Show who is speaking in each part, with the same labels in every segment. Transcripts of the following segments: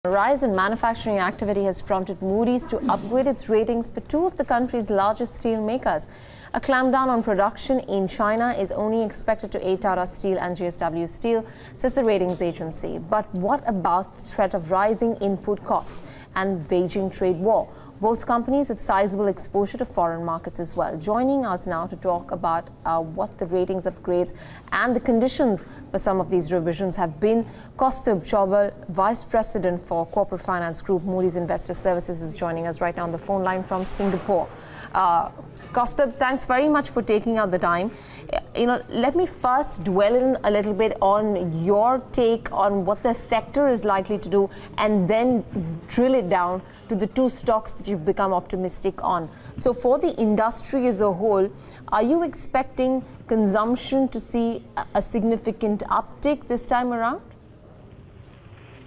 Speaker 1: A rise in manufacturing activity has prompted Moody's to upgrade its ratings for two of the country's largest steel makers. A clampdown on production in China is only expected to aid Tata Steel and JSW Steel, says the ratings agency. But what about the threat of rising input cost and waging trade war? Both companies have sizable exposure to foreign markets as well. Joining us now to talk about what the ratings upgrades and the conditions for some of these revisions have been, Kaustubh, Chaubal, Vice President for Corporate Finance Group, Moody's Investor Services, is joining us right now on the phone line from Singapore. Kaustubh, thanks very much for taking out the time. Let me first dwell in a little bit on your take on what the sector is likely to do and then drill it down to the two stocks that you've become optimistic on. So for the industry as a whole, are you expecting consumption to see a significant uptick this time around?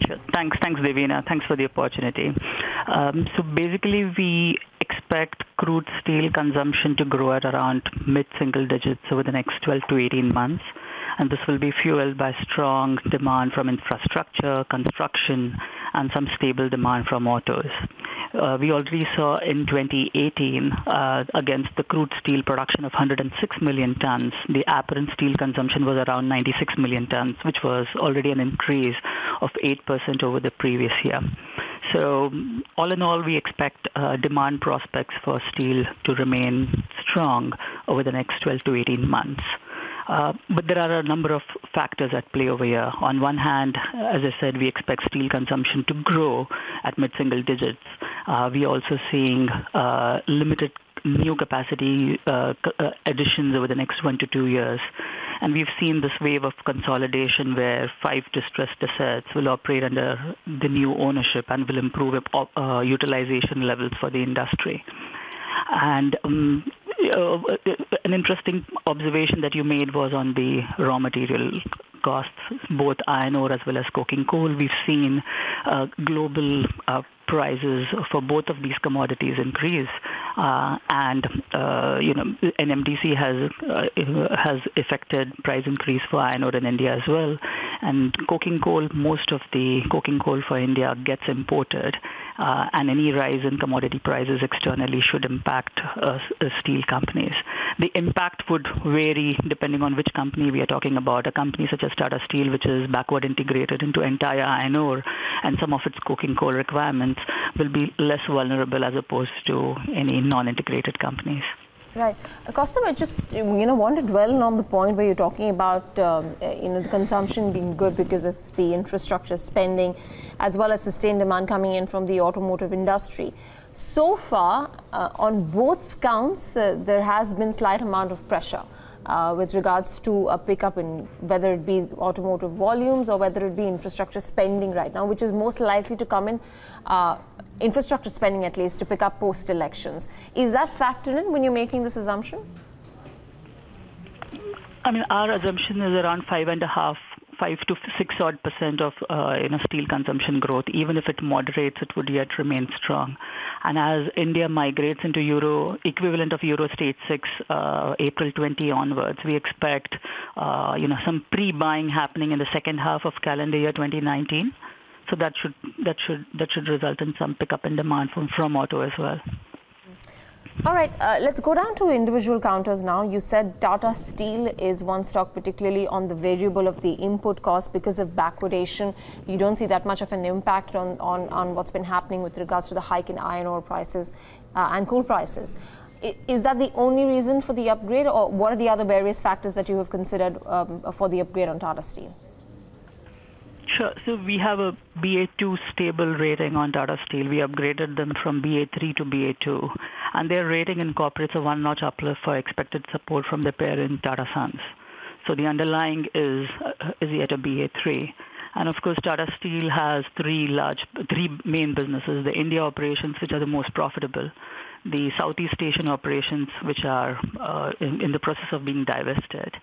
Speaker 2: Sure. Thanks, Devina. Thanks for the opportunity. So basically, we expect crude steel consumption to grow at around mid-single digits over the next 12 to 18 months. And this will be fueled by strong demand from infrastructure, construction, and some stable demand from autos. We already saw in 2018, against the crude steel production of 106 million tons, the apparent steel consumption was around 96 million tons, which was already an increase of 8% over the previous year. So all in all, we expect demand prospects for steel to remain strong over the next 12 to 18 months. But there are a number of factors at play over here. On one hand, as I said, we expect steel consumption to grow at mid-single digits. We're also seeing limited new capacity additions over the next 1 to 2 years. And we've seen this wave of consolidation where 5 distressed assets will operate under the new ownership and will improve utilization levels for the industry. And an interesting observation that you made was on the raw material costs, both iron ore as well as coking coal. We've seen global prices for both of these commodities increase, and NMDC has affected price increase for iron ore in India as well. And coking coal, most of the coking coal for India gets imported, and any rise in commodity prices externally should impact steel companies. The impact would vary depending on which company we are talking about. A company such as Tata Steel, which is backward integrated into entire iron ore and some of its coking coal requirements, will be less vulnerable as opposed to any non-integrated companies.
Speaker 1: Right. Kaustubh, I just want to dwell on the point where you're talking about the consumption being good because of the infrastructure spending as well as sustained demand coming in from the automotive industry. So far, on both counts, there has been slight amount of pressure with regards to a pickup in whether it be automotive volumes or whether it be infrastructure spending right now, which is most likely to come in, infrastructure spending at least, to pick up post-elections. Is that factored in when you're making this assumption?
Speaker 2: I mean, our assumption is around 5 to 6 odd% of steel consumption growth. Even if it moderates, it would yet remain strong. And as India migrates into equivalent of Euro State 6 April 20 onwards, we expect some pre-buying happening in the second half of calendar year 2019. So that should result in some pickup in demand from auto as well.
Speaker 1: All right, let's go down to individual counters now. You said Tata Steel is one stock, particularly on the variable of the input cost because of backwardation. You don't see that much of an impact on what's been happening with regards to the hike in iron ore prices and coal prices. Is that the only reason for the upgrade, or what are the other various factors that you have considered for the upgrade on Tata Steel?
Speaker 2: Sure. So we have a BA2 stable rating on Tata Steel. We upgraded them from BA3 to BA2. And their rating incorporates a one-notch uplift for expected support from the parent Tata Sons. So the underlying is yet a BA3. And of course, Tata Steel has three main businesses: the India operations, which are the most profitable; the Southeast Asian operations, which are in the process of being divested;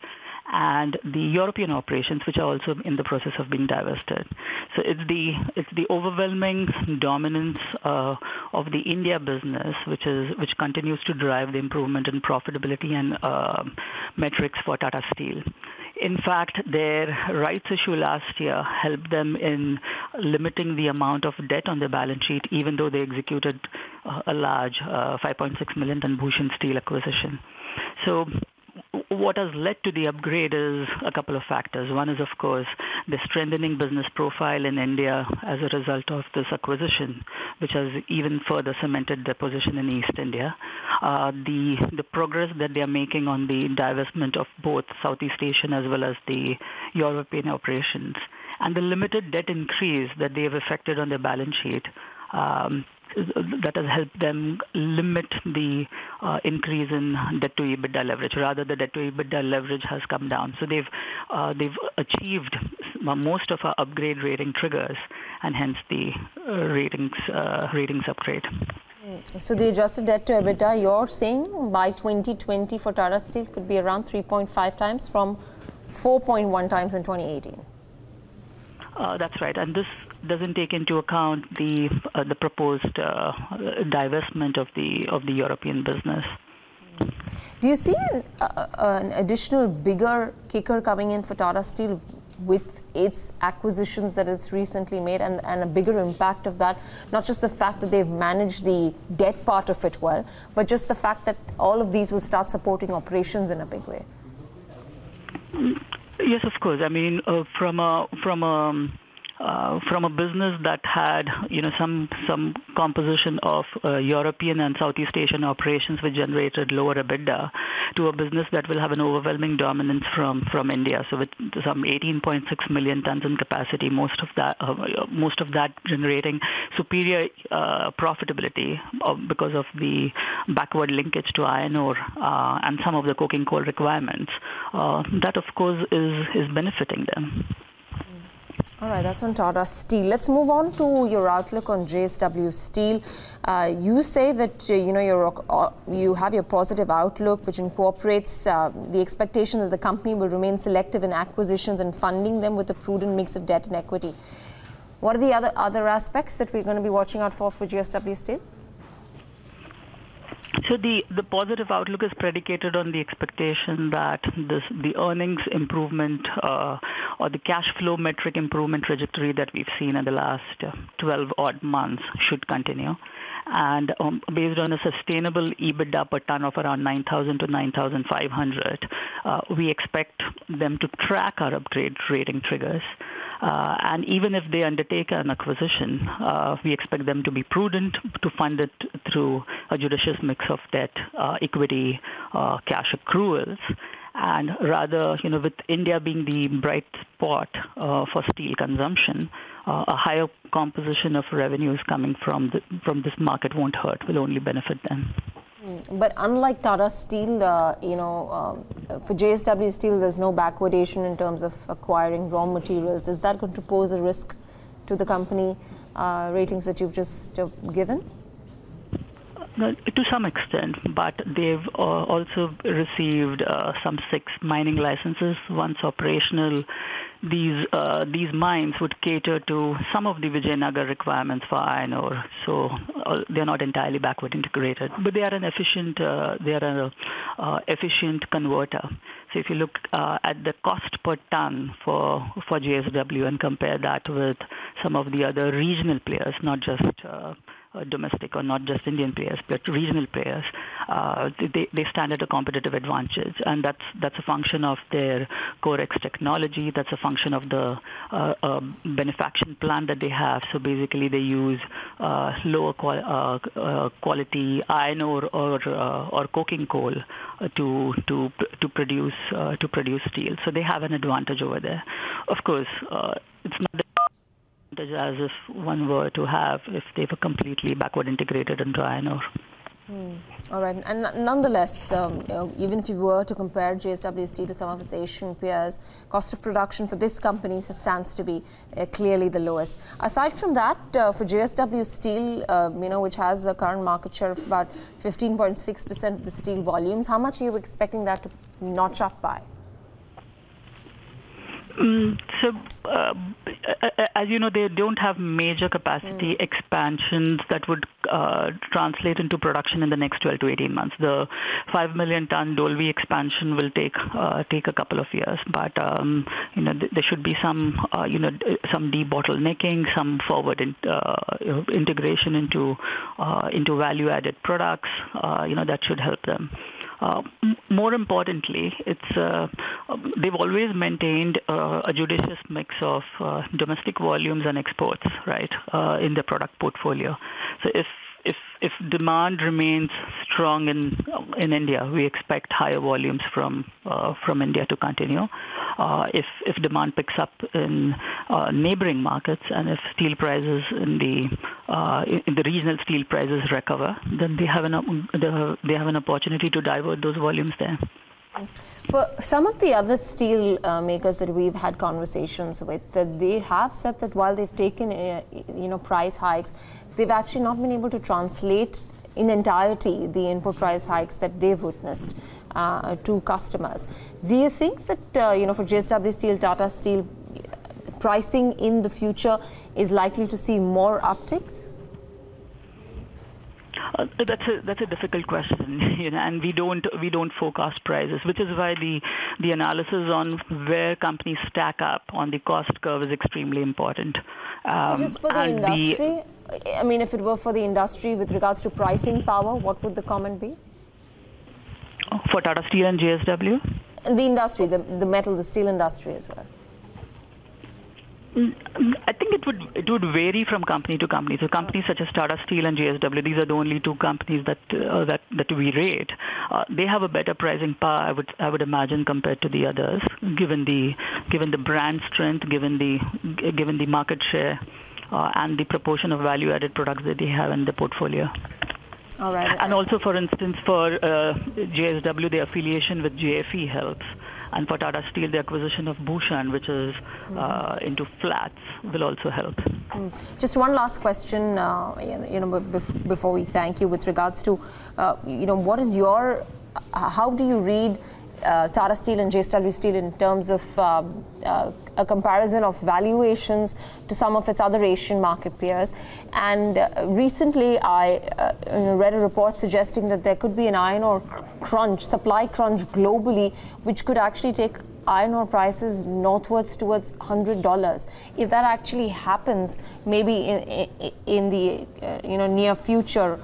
Speaker 2: and the European operations, which are also in the process of being divested. So it's the overwhelming dominance of the India business, which continues to drive the improvement in profitability and metrics for Tata Steel. In fact, their rights issue last year helped them in limiting the amount of debt on their balance sheet, even though they executed a large 5.6 million ton Bhushan Steel acquisition. So what has led to the upgrade is a couple of factors. One is, of course, the strengthening business profile in India as a result of this acquisition, which has even further cemented their position in East India. The progress that they are making on the divestment of both Southeast Asian as well as the European operations, and the limited debt increase that they have effected on their balance sheet, that has helped them limit the increase in debt to EBITDA leverage. Rather, the debt to EBITDA leverage has come down. So they've achieved most of our upgrade rating triggers, and hence the ratings upgrade.
Speaker 1: So the adjusted debt to EBITDA, you're saying by 2020 for Tata Steel could be around 3.5 times from 4.1 times in 2018.
Speaker 2: That's right, and this doesn't take into account the proposed divestment of the European business.
Speaker 1: Do you see an additional bigger kicker coming in for Tata Steel with its acquisitions that it's recently made, and a bigger impact of that? Not just the fact that they've managed the debt part of it well, but just the fact that all of these will start supporting operations in a big way.
Speaker 2: Yes, of course. I mean, from a business that had, some composition of European and Southeast Asian operations which generated lower EBITDA, to a business that will have an overwhelming dominance from India. So with some 18.6 million tons in capacity, most of that generating superior profitability because of the backward linkage to iron ore and some of the coking coal requirements. That, of course, is benefiting them.
Speaker 1: All right, that's on Tata Steel. Let's move on to your outlook on JSW Steel. You say that you have your positive outlook, which incorporates the expectation that the company will remain selective in acquisitions and funding them with a prudent mix of debt and equity. What are the other aspects that we're going to be watching out for JSW Steel?
Speaker 2: So the positive outlook is predicated on the expectation that the earnings improvement or the cash flow metric improvement trajectory that we've seen in the last 12 odd months should continue. And based on a sustainable EBITDA per ton of around 9,000 to 9,500, we expect them to track our upgrade rating triggers. And even if they undertake an acquisition, we expect them to be prudent, to fund it through a judicious mix of debt, equity, cash accruals. And rather, with India being the bright spot for steel consumption, a higher composition of revenues coming from this market won't hurt, will only benefit them.
Speaker 1: But unlike Tata Steel, for JSW Steel, there's no backwardation in terms of acquiring raw materials. Is that going to pose a risk to the company ratings that you've just given?
Speaker 2: To some extent, but they've also received some 6 mining licenses. Once operational, these mines would cater to some of the Vijayanagar requirements for iron ore, so they're not entirely backward integrated, but they are an efficient converter. So if you look at the cost per ton for JSW and compare that with some of the other regional players, not just domestic or not just Indian players, but regional players, they stand at a competitive advantage, and that's a function of their CoreX technology. That's a function of the benefaction plant that they have. So basically, they use lower quality iron ore or coking coal to produce steel. So they have an advantage over there. Of course, it's not as if one were to have if they were completely backward integrated into iron ore.
Speaker 1: All right, and nonetheless, even if you were to compare JSW Steel to some of its Asian peers, cost of production for this company stands to be clearly the lowest. Aside from that, for JSW Steel, which has a current market share of about 15.6% of the steel volumes, how much are you expecting that to notch up by?
Speaker 2: As you know, they don't have major capacity expansions that would translate into production in the next 12 to 18 months. The 5 million ton Dolvi expansion will take a couple of years, but there should be some some debottlenecking, some forward integration into value-added products. That should help them. More importantly, they've always maintained a judicious mix of domestic volumes and exports, right, in their product portfolio. So if demand remains strong in India, we expect higher volumes from India to continue. If demand picks up in neighboring markets, and if steel prices in the regional steel prices recover, then they have an opportunity to divert those volumes there.
Speaker 1: For some of the other steel makers that we've had conversations with, they have said that while they've taken price hikes, they've actually not been able to translate in entirety the input price hikes that they've witnessed to customers. Do you think that for JSW Steel, Tata Steel, pricing in the future is likely to see more upticks?
Speaker 2: That's a difficult question, and we don't forecast prices, which is why the analysis on where companies stack up on the cost curve is extremely important.
Speaker 1: Just for the industry, I mean, if it were for the industry with regards to pricing power, what would the comment be?
Speaker 2: For Tata Steel and JSW?
Speaker 1: The industry, the steel industry as well.
Speaker 2: I think it would vary from company to company. So companies such as Tata Steel and JSW, these are the only two companies that we rate. They have a better pricing power, I would imagine, compared to the others, given the brand strength, given the market share, and the proportion of value-added products that they have in the portfolio.
Speaker 1: All right.
Speaker 2: And also, for instance, for JSW, the affiliation with JFE helps. And for Tata Steel, the acquisition of Bhushan, which is into flats, will also help.
Speaker 1: Just one last question, before we thank you, with regards to, what is how do you read Tata Steel and JSW Steel in terms of a comparison of valuations to some of its other Asian market peers? And recently I read a report suggesting that there could be an iron ore supply crunch globally, which could actually take iron ore prices northwards towards $100. If that actually happens, maybe in the near future,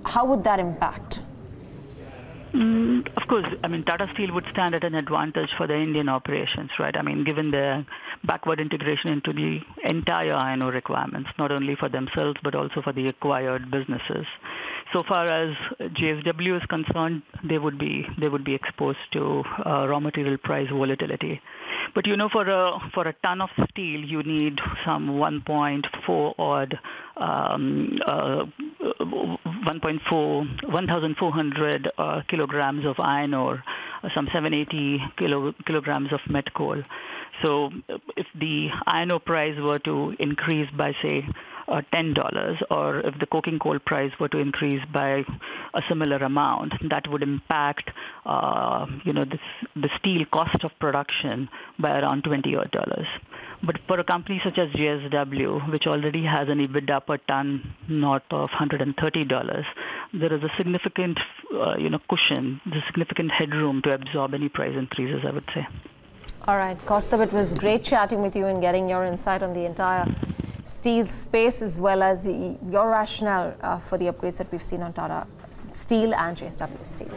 Speaker 1: how would that impact?
Speaker 2: Of course, I mean, Tata Steel would stand at an advantage for the Indian operations, right? I mean, given their backward integration into the entire iron ore requirements, not only for themselves, but also for the acquired businesses. So far as JSW is concerned, they would be exposed to raw material price volatility. But for a ton of steel, you need some 1,400 kilograms of iron ore, some 780 kilograms of met coal. So if the iron ore price were to increase by, say, $10, or if the coking coal price were to increase by a similar amount, that would impact the steel cost of production by around $20. But for a company such as JSW, which already has an EBITDA per ton north of $130, there is a significant cushion, the significant headroom to absorb any price increases, I would say.
Speaker 1: All right, Kaustubh, it was great chatting with you and getting your insight on the entire steel space, as well as your rationale for the upgrades that we've seen on Tata Steel and JSW Steel.